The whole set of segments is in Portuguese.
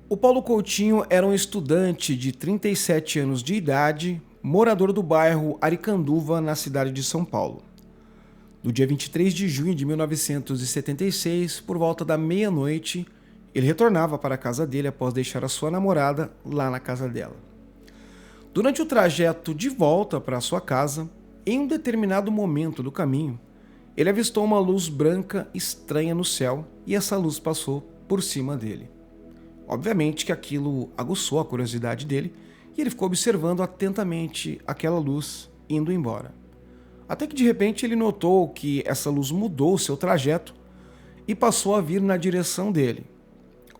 O Paulo Coutinho era um estudante de 37 anos de idade, morador do bairro Aricanduva, na cidade de São Paulo. No dia 23 de junho de 1976, por volta da meia-noite, ele retornava para a casa dele após deixar a sua namorada lá na casa dela. Durante o trajeto de volta para a sua casa, em um determinado momento do caminho, ele avistou uma luz branca estranha no céu e essa luz passou por cima dele. Obviamente que aquilo aguçou a curiosidade dele e ele ficou observando atentamente aquela luz indo embora. Até que de repente ele notou que essa luz mudou o seu trajeto e passou a vir na direção dele.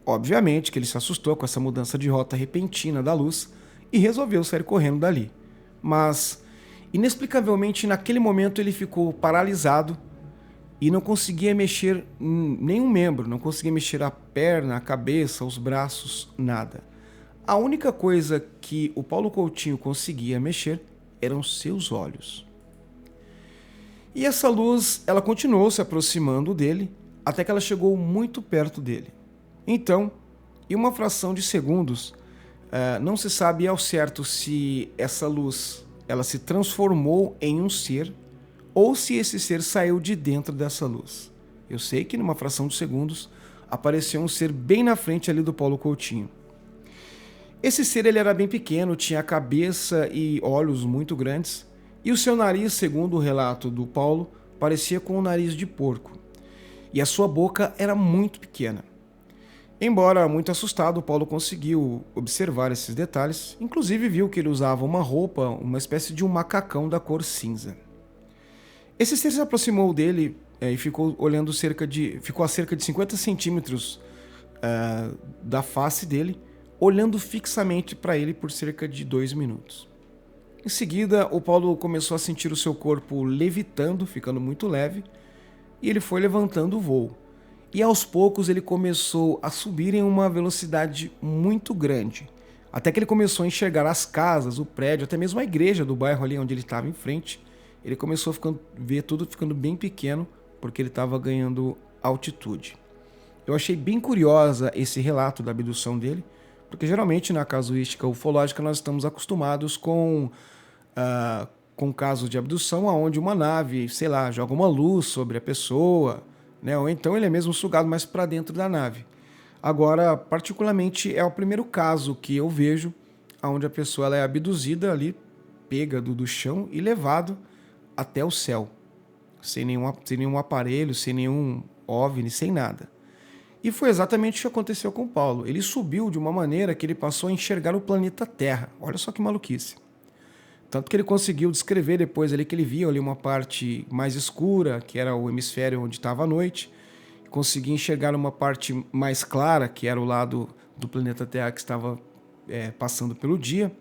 Obviamente que ele se assustou com essa mudança de rota repentina da luz e resolveu sair correndo dali. Mas, inexplicavelmente, naquele momento ele ficou paralisado e não conseguia mexer nenhum membro, não conseguia mexer a perna, a cabeça, os braços, nada. A única coisa que o Paulo Coutinho conseguia mexer eram seus olhos. E essa luz, ela continuou se aproximando dele até que ela chegou muito perto dele. Então, em uma fração de segundos, não se sabe ao certo se essa luz ela se transformou em um ser ou se esse ser saiu de dentro dessa luz. Eu sei que numa fração de segundos apareceu um ser bem na frente ali do Paulo Coutinho. Esse ser ele era bem pequeno, tinha a cabeça e olhos muito grandes, e o seu nariz, segundo o relato do Paulo, parecia com o nariz de porco. E a sua boca era muito pequena. Embora muito assustado, Paulo conseguiu observar esses detalhes, inclusive viu que ele usava uma roupa, uma espécie de um macacão da cor cinza. Esse ser se aproximou dele e ficou ficou a cerca de 50 centímetros da face dele, olhando fixamente para ele por cerca de 2 minutos. Em seguida, o Paulo começou a sentir o seu corpo levitando, ficando muito leve, e ele foi levantando o voo. E aos poucos ele começou a subir em uma velocidade muito grande, até que ele começou a enxergar as casas, o prédio, até mesmo a igreja do bairro ali onde ele estava em frente. Ele começou a ver tudo ficando bem pequeno, porque ele estava ganhando altitude. Eu achei bem curiosa esse relato da abdução dele, porque geralmente na casuística ufológica nós estamos acostumados com casos de abdução onde uma nave, sei lá, joga uma luz sobre a pessoa, né? Ou então ele é mesmo sugado mais para dentro da nave. Agora, particularmente, é o primeiro caso que eu vejo onde a pessoa ela é abduzida ali, pega do chão e levado até o céu, sem nenhum aparelho, sem nenhum OVNI, sem nada. E foi exatamente o que aconteceu com o Paulo. Ele subiu de uma maneira que ele passou a enxergar o planeta Terra. Olha só que maluquice. Tanto que ele conseguiu descrever depois ali que ele via ali uma parte mais escura, que era o hemisfério onde estava a noite, conseguia enxergar uma parte mais clara, que era o lado do planeta Terra que estava passando pelo dia,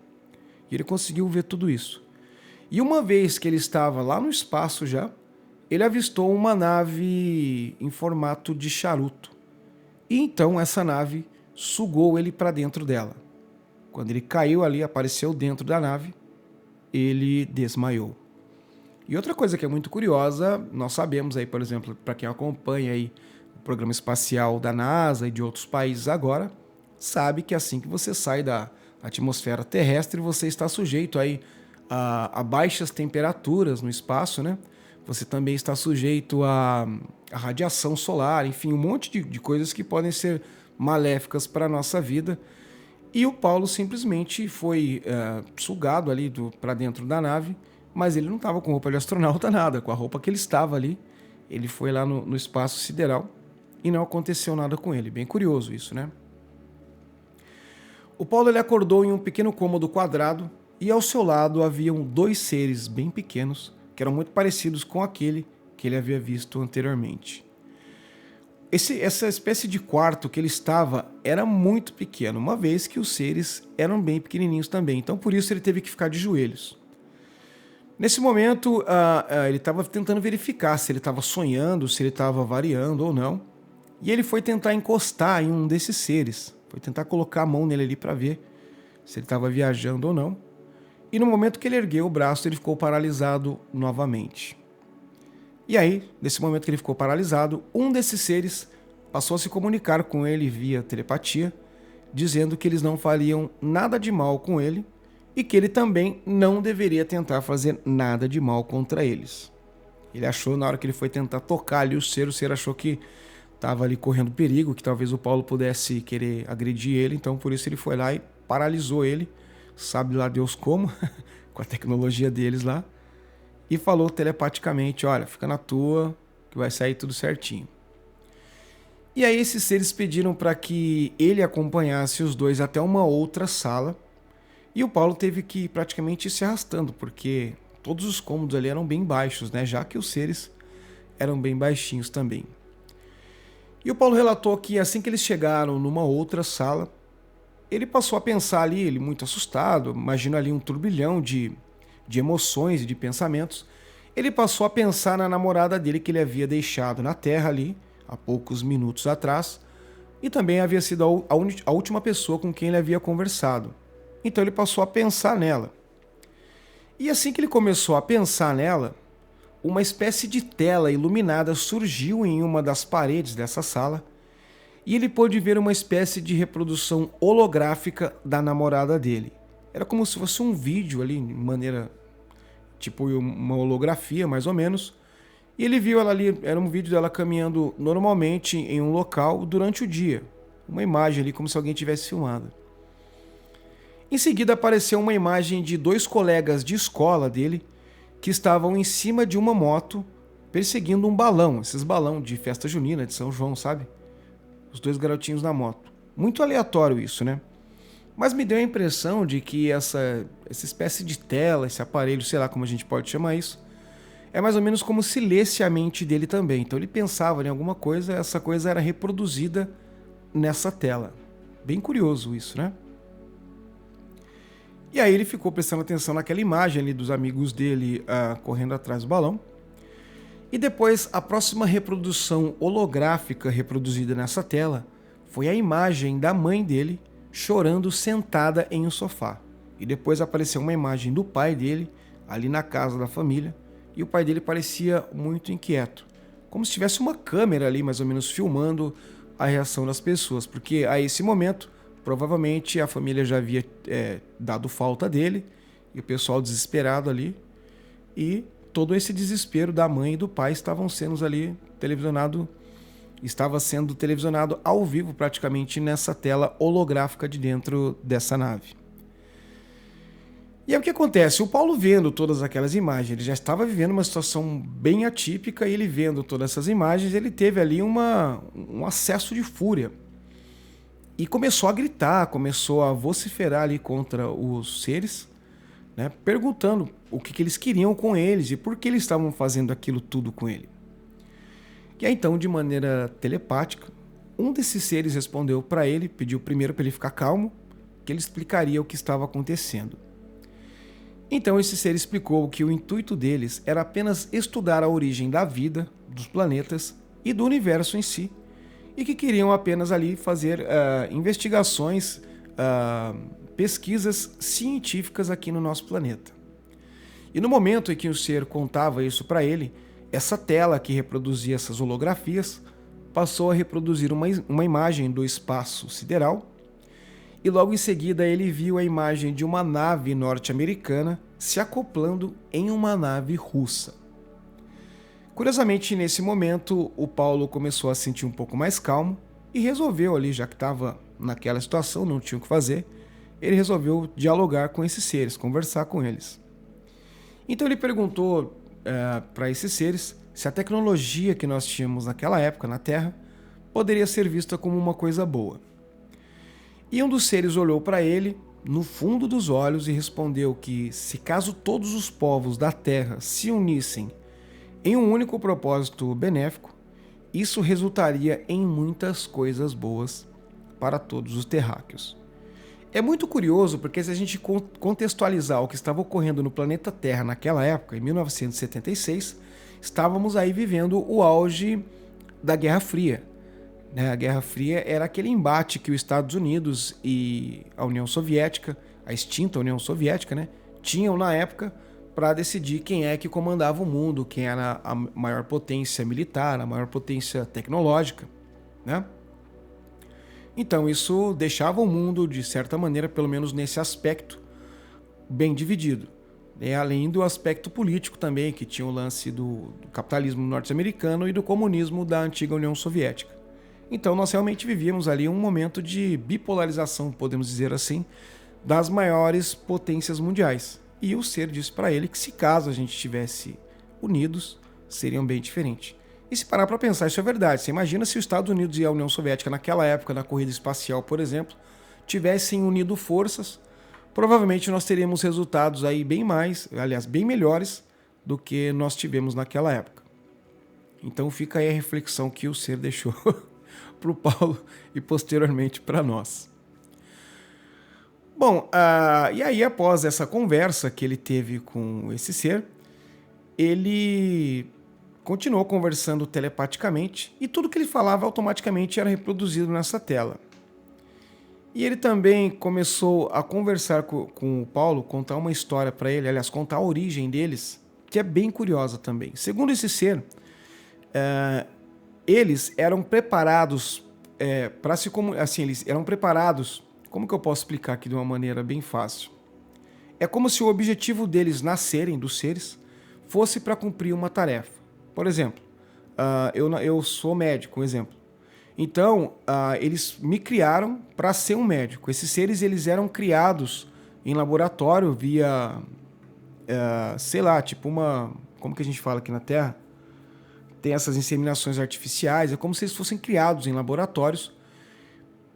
e ele conseguiu ver tudo isso. E uma vez que ele estava lá no espaço já, ele avistou uma nave em formato de charuto. E então essa nave sugou ele para dentro dela. Quando ele caiu ali, apareceu dentro da nave, ele desmaiou. E outra coisa que é muito curiosa, nós sabemos aí, por exemplo, para quem acompanha aí o programa espacial da NASA e de outros países agora, sabe que assim que você sai da atmosfera terrestre, você está sujeito aí a baixas temperaturas no espaço, né? Você também está sujeito a radiação solar, enfim, um monte de coisas que podem ser maléficas para a nossa vida. E o Paulo simplesmente foi sugado ali para dentro da nave, mas ele não estava com roupa de astronauta, nada. Com a roupa que ele estava ali, ele foi lá no espaço sideral e não aconteceu nada com ele. Bem curioso isso, né? O Paulo ele acordou em um pequeno cômodo quadrado e ao seu lado haviam 2 seres bem pequenos que eram muito parecidos com aquele que ele havia visto anteriormente. Essa espécie de quarto que ele estava era muito pequeno, uma vez que os seres eram bem pequenininhos também, então por isso ele teve que ficar de joelhos. Nesse momento, ele estava tentando verificar se ele estava sonhando, se ele estava variando ou não, e ele foi tentar encostar em um desses seres, foi tentar colocar a mão nele ali para ver se ele estava viajando ou não. E no momento que ele ergueu o braço, ele ficou paralisado novamente. E aí, nesse momento que ele ficou paralisado, um desses seres passou a se comunicar com ele via telepatia dizendo que eles não fariam nada de mal com ele e que ele também não deveria tentar fazer nada de mal contra eles. Ele achou, na hora que ele foi tentar tocar ali o ser achou que estava ali correndo perigo, que talvez o Paulo pudesse querer agredir ele, então por isso ele foi lá e paralisou ele, sabe lá Deus como, com a tecnologia deles lá, e falou telepaticamente: olha, fica na tua, que vai sair tudo certinho. E aí esses seres pediram para que ele acompanhasse os dois até uma outra sala, e o Paulo teve que praticamente ir se arrastando, porque todos os cômodos ali eram bem baixos, né? Já que os seres eram bem baixinhos também. E o Paulo relatou que assim que eles chegaram numa outra sala, ele passou a pensar ali, ele muito assustado, imagina ali um turbilhão de emoções e de pensamentos. Ele passou a pensar na namorada dele que ele havia deixado na Terra ali, há poucos minutos atrás, e também havia sido a última pessoa com quem ele havia conversado. Então ele passou a pensar nela. E assim que ele começou a pensar nela, uma espécie de tela iluminada surgiu em uma das paredes dessa sala e ele pôde ver uma espécie de reprodução holográfica da namorada dele. Era como se fosse um vídeo ali, de maneira tipo uma holografia mais ou menos, e ele viu ela ali, era um vídeo dela caminhando normalmente em um local durante o dia, uma imagem ali como se alguém tivesse filmado. Em seguida apareceu uma imagem de dois colegas de escola dele que estavam em cima de uma moto perseguindo um balão, esses balão de festa junina de São João, sabe? Os dois garotinhos na moto. Muito aleatório isso, né? Mas me deu a impressão de que essa espécie de tela, esse aparelho, sei lá como a gente pode chamar isso, é mais ou menos como se lesse a mente dele também. Então ele pensava em alguma coisa, essa coisa era reproduzida nessa tela. Bem curioso isso, né? E aí ele ficou prestando atenção naquela imagem ali dos amigos dele correndo atrás do balão. E depois a próxima reprodução holográfica reproduzida nessa tela foi a imagem da mãe dele chorando sentada em um sofá. E depois apareceu uma imagem do pai dele ali na casa da família e o pai dele parecia muito inquieto, como se tivesse uma câmera ali mais ou menos filmando a reação das pessoas, porque a esse momento provavelmente a família já havia dado falta dele e o pessoal desesperado ali, e todo esse desespero da mãe e do pai estava sendo televisionado ao vivo praticamente nessa tela holográfica de dentro dessa nave. E aí o que acontece? O Paulo vendo todas aquelas imagens, ele já estava vivendo uma situação bem atípica, e ele vendo todas essas imagens, ele teve ali um acesso de fúria. E começou a gritar, começou a vociferar ali contra os seres, né, perguntando o que eles queriam com eles e por que eles estavam fazendo aquilo tudo com ele. E aí então, de maneira telepática, um desses seres respondeu para ele, pediu primeiro para ele ficar calmo, que ele explicaria o que estava acontecendo. Então esse ser explicou que o intuito deles era apenas estudar a origem da vida, dos planetas e do universo em si, e que queriam apenas ali fazer investigações, pesquisas científicas aqui no nosso planeta. E no momento em que o ser contava isso para ele, essa tela que reproduzia essas holografias passou a reproduzir uma imagem do espaço sideral, e logo em seguida ele viu a imagem de uma nave norte-americana se acoplando em uma nave russa. Curiosamente, nesse momento, o Paulo começou a se sentir um pouco mais calmo e resolveu ali, já que estava naquela situação, não tinha o que fazer, ele resolveu dialogar com esses seres, conversar com eles. Então ele perguntou para esses seres se a tecnologia que nós tínhamos naquela época na Terra poderia ser vista como uma coisa boa. E um dos seres olhou para ele no fundo dos olhos e respondeu que, se caso todos os povos da Terra se unissem em um único propósito benéfico, isso resultaria em muitas coisas boas para todos os terráqueos. É muito curioso porque, se a gente contextualizar o que estava ocorrendo no planeta Terra naquela época, em 1976, estávamos aí vivendo o auge da Guerra Fria. A Guerra Fria era aquele embate que os Estados Unidos e a União Soviética, a extinta União Soviética, né, tinham na época para decidir quem é que comandava o mundo, quem era a maior potência militar, a maior potência tecnológica, né? Então isso deixava o mundo, de certa maneira, pelo menos nesse aspecto, bem dividido. Além do aspecto político também, que tinha o lance do capitalismo norte-americano e do comunismo da antiga União Soviética. Então nós realmente vivíamos ali um momento de bipolarização, podemos dizer assim, das maiores potências mundiais. E o ser disse para ele que se caso a gente estivesse unidos, seriam bem diferentes. E se parar para pensar, isso é verdade. Você imagina se os Estados Unidos e a União Soviética, naquela época, na corrida espacial, por exemplo, tivessem unido forças, provavelmente nós teríamos resultados aí bem mais, aliás, bem melhores do que nós tivemos naquela época. Então fica aí a reflexão que o ser deixou para o Paulo e posteriormente para nós. Bom, e aí após essa conversa que ele teve com esse ser, ele continuou conversando telepaticamente e tudo que ele falava automaticamente era reproduzido nessa tela. E ele também começou a conversar com o Paulo, contar uma história para ele, aliás, contar a origem deles, que é bem curiosa também. Segundo esse ser, eles eram preparados para se comunicar, assim, eles eram preparados, como que eu posso explicar aqui de uma maneira bem fácil? É como se o objetivo deles nascerem, dos seres, fosse para cumprir uma tarefa. Por exemplo, eu sou médico, um exemplo. Então, eles me criaram para ser um médico. Esses seres eles eram criados em laboratório via, sei lá, tipo uma... Como que a gente fala aqui na Terra? Tem essas inseminações artificiais. É como se eles fossem criados em laboratórios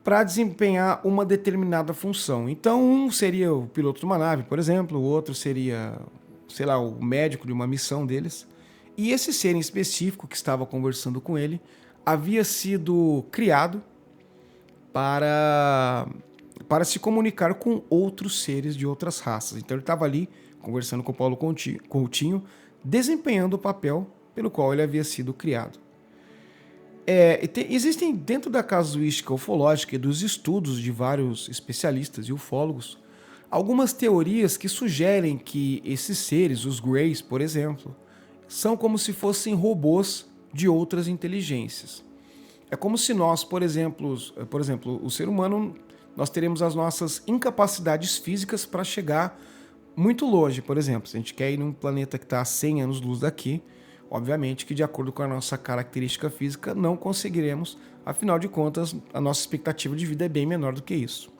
para desempenhar uma determinada função. Então, um seria o piloto de uma nave, por exemplo. O outro seria, sei lá, o médico de uma missão deles. E esse ser em específico que estava conversando com ele havia sido criado para se comunicar com outros seres de outras raças. Então ele estava ali conversando com o Paulo Coutinho, desempenhando o papel pelo qual ele havia sido criado. Existem dentro da casuística ufológica e dos estudos de vários especialistas e ufólogos algumas teorias que sugerem que esses seres, os Greys, por exemplo, são como se fossem robôs de outras inteligências. É como se nós, por exemplo, o ser humano, nós teremos as nossas incapacidades físicas para chegar muito longe. Por exemplo, se a gente quer ir num planeta que está a 100 anos-luz daqui, obviamente que de acordo com a nossa característica física não conseguiremos, afinal de contas, a nossa expectativa de vida é bem menor do que isso.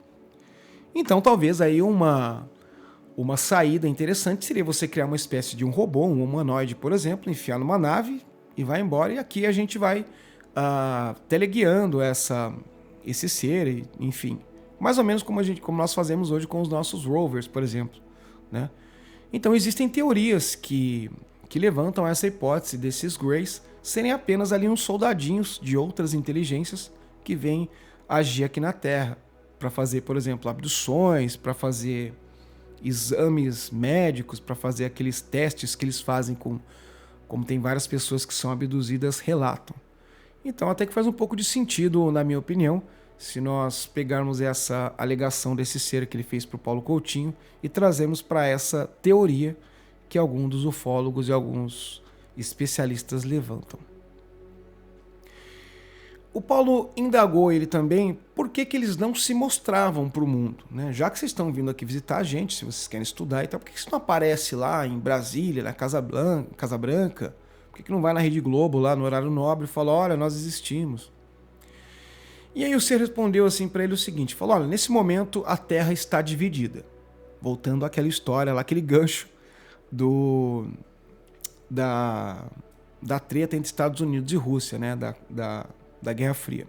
Então talvez aí uma saída interessante seria você criar uma espécie de um robô, um humanoide, por exemplo, enfiar numa nave e vai embora, e aqui a gente vai teleguiando esse ser, enfim. Mais ou menos como nós fazemos hoje com os nossos rovers, por exemplo, né? Então existem teorias que levantam essa hipótese desses Greys serem apenas ali uns soldadinhos de outras inteligências que vêm agir aqui na Terra para fazer, por exemplo, abduções, para fazer exames médicos, para fazer aqueles testes que eles fazem como tem várias pessoas que são abduzidas relatam. Então até que faz um pouco de sentido, na minha opinião, se nós pegarmos essa alegação desse ser que ele fez para o Paulo Coutinho e trazermos para essa teoria que alguns dos ufólogos e alguns especialistas levantam. O Paulo indagou ele também por que eles não se mostravam para o mundo, né? Já que vocês estão vindo aqui visitar a gente, se vocês querem estudar e tal, por que isso não aparece lá em Brasília, na Casa Branca? Por que não vai na Rede Globo, lá no horário nobre, e fala, olha, nós existimos? E aí o ser respondeu assim para ele o seguinte, falou, olha, nesse momento a Terra está dividida. Voltando àquela história lá, aquele gancho da treta entre Estados Unidos e Rússia, né? Da Guerra Fria.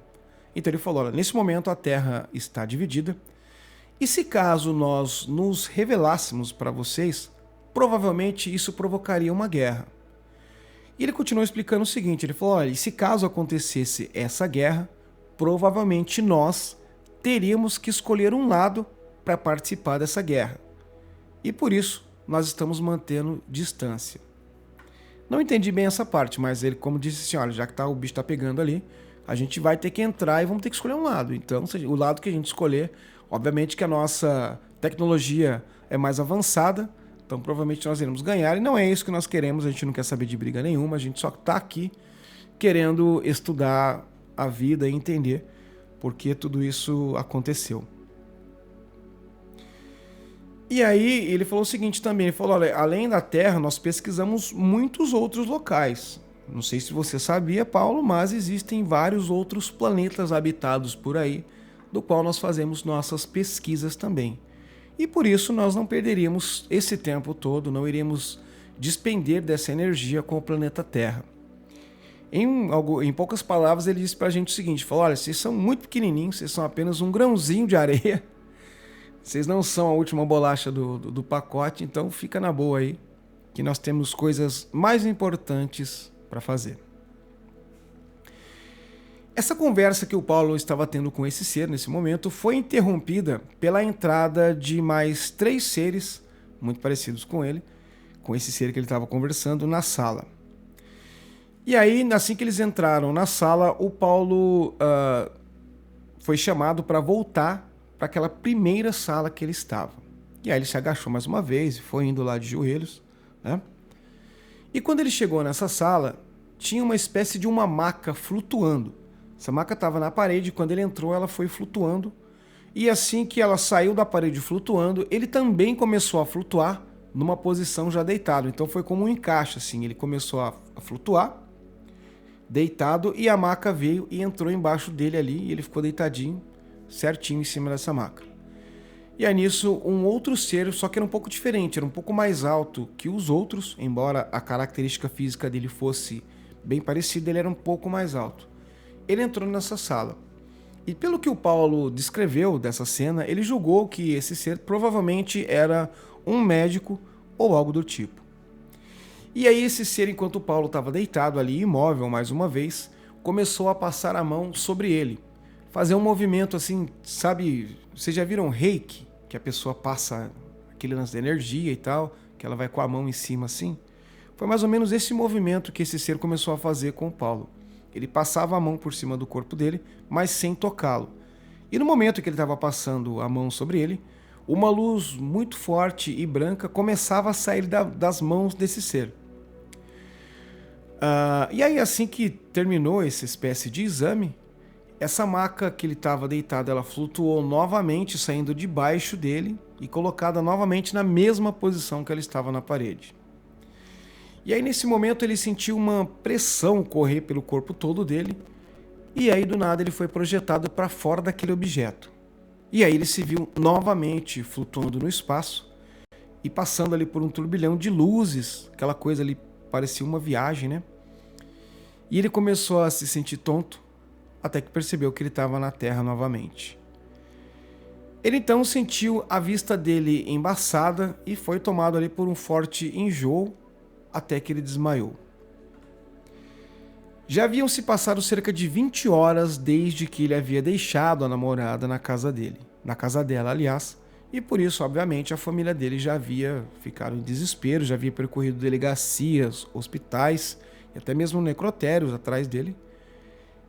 Então ele falou, olha, nesse momento a Terra está dividida e se caso nós nos revelássemos para vocês, provavelmente isso provocaria uma guerra. E ele continuou explicando o seguinte, ele falou, olha, e se caso acontecesse essa guerra, provavelmente nós teríamos que escolher um lado para participar dessa guerra. E por isso nós estamos mantendo distância. Não entendi bem essa parte, mas ele, como disse assim, olha, já que o bicho está pegando ali, a gente vai ter que entrar e vamos ter que escolher um lado. Então, o lado que a gente escolher, obviamente que a nossa tecnologia é mais avançada, então provavelmente nós iremos ganhar, e não é isso que nós queremos, a gente não quer saber de briga nenhuma, a gente só está aqui querendo estudar a vida e entender por que tudo isso aconteceu. E aí ele falou o seguinte também, ele falou, olha, além da Terra, nós pesquisamos muitos outros locais. Não sei se você sabia, Paulo, mas existem vários outros planetas habitados por aí, do qual nós fazemos nossas pesquisas também. E por isso nós não perderíamos esse tempo todo, não iríamos despender dessa energia com o planeta Terra. Em poucas palavras, ele disse pra gente o seguinte, falou, olha, vocês são muito pequenininhos, vocês são apenas um grãozinho de areia, vocês não são a última bolacha do pacote, então fica na boa aí, que nós temos coisas mais importantes para fazer. Essa conversa que o Paulo estava tendo com esse ser nesse momento foi interrompida pela entrada de mais 3 seres, muito parecidos com ele, com esse ser que ele estava conversando, na sala. E aí, assim que eles entraram na sala, o Paulo foi chamado para voltar para aquela primeira sala que ele estava. E aí ele se agachou mais uma vez e foi indo lá de joelhos, né? E quando ele chegou nessa sala, tinha uma espécie de uma maca flutuando. Essa maca estava na parede, quando ele entrou ela foi flutuando. E assim que ela saiu da parede flutuando, ele também começou a flutuar numa posição já deitado. Então foi como um encaixe, assim, ele começou a flutuar, deitado, e a maca veio e entrou embaixo dele ali, e ele ficou deitadinho, certinho em cima dessa maca. E aí nisso, um outro ser, só que era um pouco diferente, era um pouco mais alto que os outros, embora a característica física dele fosse bem parecida, ele era um pouco mais alto. Ele entrou nessa sala. E pelo que o Paulo descreveu dessa cena, ele julgou que esse ser provavelmente era um médico ou algo do tipo. E aí esse ser, enquanto o Paulo estava deitado ali, imóvel mais uma vez, começou a passar a mão sobre ele. Fazer um movimento assim, sabe, vocês já viram reiki? Que a pessoa passa aquele lance de energia e tal, que ela vai com a mão em cima assim? Foi mais ou menos esse movimento que esse ser começou a fazer com o Paulo. Ele passava a mão por cima do corpo dele, mas sem tocá-lo. E no momento que ele estava passando a mão sobre ele, uma luz muito forte e branca começava a sair das mãos desse ser. E aí, assim que terminou essa espécie de exame, essa maca que ele estava deitado, ela flutuou novamente, saindo debaixo dele e colocada novamente na mesma posição que ela estava na parede. E aí, nesse momento, ele sentiu uma pressão correr pelo corpo todo dele, e aí, do nada, ele foi projetado para fora daquele objeto. E aí ele se viu novamente flutuando no espaço e passando ali por um turbilhão de luzes, aquela coisa ali parecia uma viagem, né? E ele começou a se sentir tonto, até que percebeu que ele estava na Terra novamente. Ele então sentiu a vista dele embaçada e foi tomado ali por um forte enjoo, até que ele desmaiou. Já haviam se passado cerca de 20 horas desde que ele havia deixado a namorada na casa dele, na casa dela, aliás, e por isso, obviamente, a família dele já havia ficado em desespero, já havia percorrido delegacias, hospitais e até mesmo necrotérios atrás dele,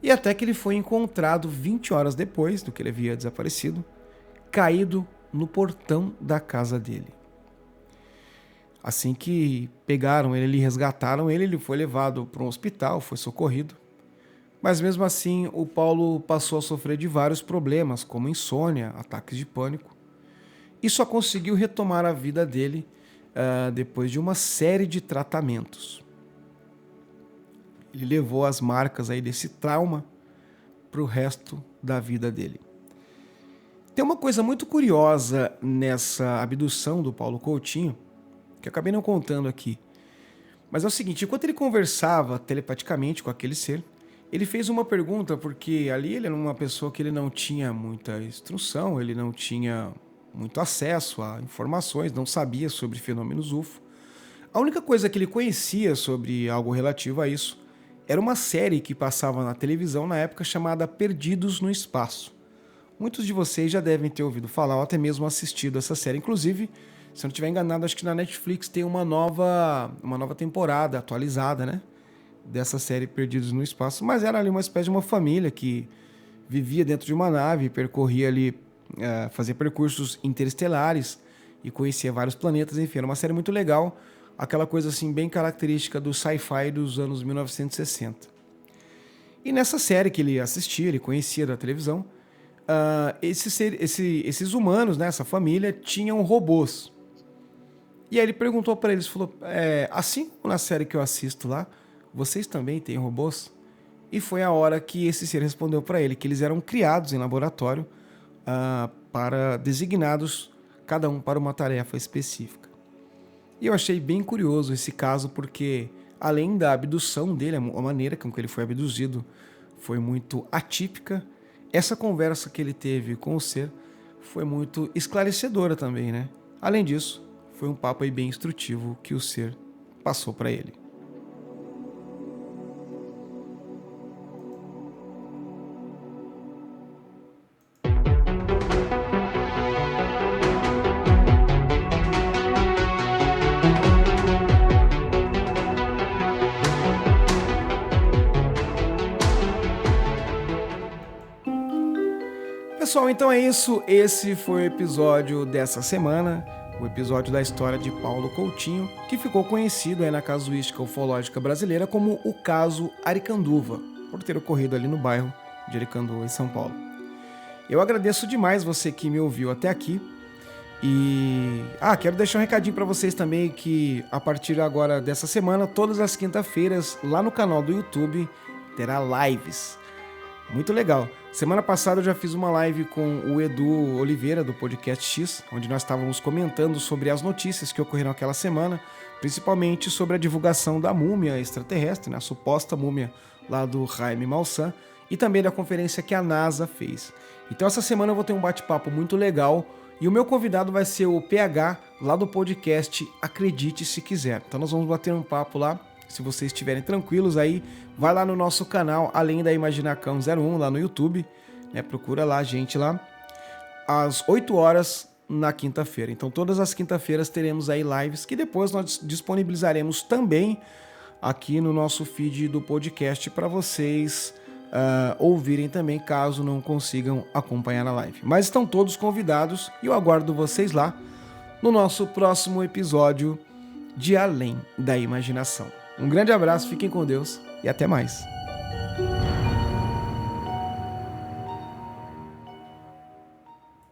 e até que ele foi encontrado 20 horas depois do que ele havia desaparecido, caído no portão da casa dele. Assim que pegaram ele, resgataram ele, ele foi levado para um hospital, foi socorrido. Mas mesmo assim, o Paulo passou a sofrer de vários problemas, como insônia, ataques de pânico, e só conseguiu retomar a vida dele depois de uma série de tratamentos. Ele levou as marcas aí desse trauma para o resto da vida dele. Tem uma coisa muito curiosa nessa abdução do Paulo Coutinho, que eu acabei não contando aqui. Mas é o seguinte, enquanto ele conversava telepaticamente com aquele ser, ele fez uma pergunta, porque ali ele era uma pessoa que ele não tinha muita instrução, ele não tinha muito acesso a informações, não sabia sobre fenômenos UFO. A única coisa que ele conhecia sobre algo relativo a isso era uma série que passava na televisão na época chamada Perdidos no Espaço. Muitos de vocês já devem ter ouvido falar ou até mesmo assistido essa série. Inclusive, se eu não estiver enganado, acho que na Netflix tem uma nova temporada atualizada, né? Dessa série Perdidos no Espaço. Mas era ali uma espécie de uma família que vivia dentro de uma nave, percorria ali, fazia percursos interestelares e conhecia vários planetas. Enfim, era uma série muito legal. Aquela coisa assim bem característica do sci-fi dos anos 1960. E nessa série que ele assistia, ele conhecia da televisão, esses humanos, né, essa família, tinham robôs. E aí ele perguntou para eles, falou, assim como na série que eu assisto lá, vocês também têm robôs? E foi a hora que esse ser respondeu para ele que eles eram criados em laboratório para designados, cada um para uma tarefa específica. E eu achei bem curioso esse caso porque, além da abdução dele, a maneira com que ele foi abduzido foi muito atípica, essa conversa que ele teve com o ser foi muito esclarecedora também, né? Além disso, foi um papo aí bem instrutivo que o ser passou para ele. Pessoal, então é isso. Esse foi o episódio dessa semana, o episódio da história de Paulo Coutinho, que ficou conhecido aí na casuística ufológica brasileira como o caso Aricanduva, por ter ocorrido ali no bairro de Aricanduva, em São Paulo. Eu agradeço demais você que me ouviu até aqui. E quero deixar um recadinho para vocês também que a partir agora dessa semana, todas as quinta-feiras, lá no canal do YouTube, terá lives. Muito legal. Semana passada eu já fiz uma live com o Edu Oliveira, do Podcast X, onde nós estávamos comentando sobre as notícias que ocorreram aquela semana, principalmente sobre a divulgação da múmia extraterrestre, né, a suposta múmia lá do Jaime Maussan, e também da conferência que a NASA fez. Então essa semana eu vou ter um bate-papo muito legal, e o meu convidado vai ser o PH, lá do podcast Acredite Se Quiser. Então nós vamos bater um papo lá. Se vocês estiverem tranquilos aí, vai lá no nosso canal, Além da Imaginacão 01, lá no YouTube, né? Procura lá a gente lá, às 8 horas na quinta-feira. Então todas as quinta-feiras teremos aí lives que depois nós disponibilizaremos também aqui no nosso feed do podcast para vocês ouvirem também, caso não consigam acompanhar na live. Mas estão todos convidados e eu aguardo vocês lá no nosso próximo episódio de Além da Imaginação. Um grande abraço, fiquem com Deus e até mais.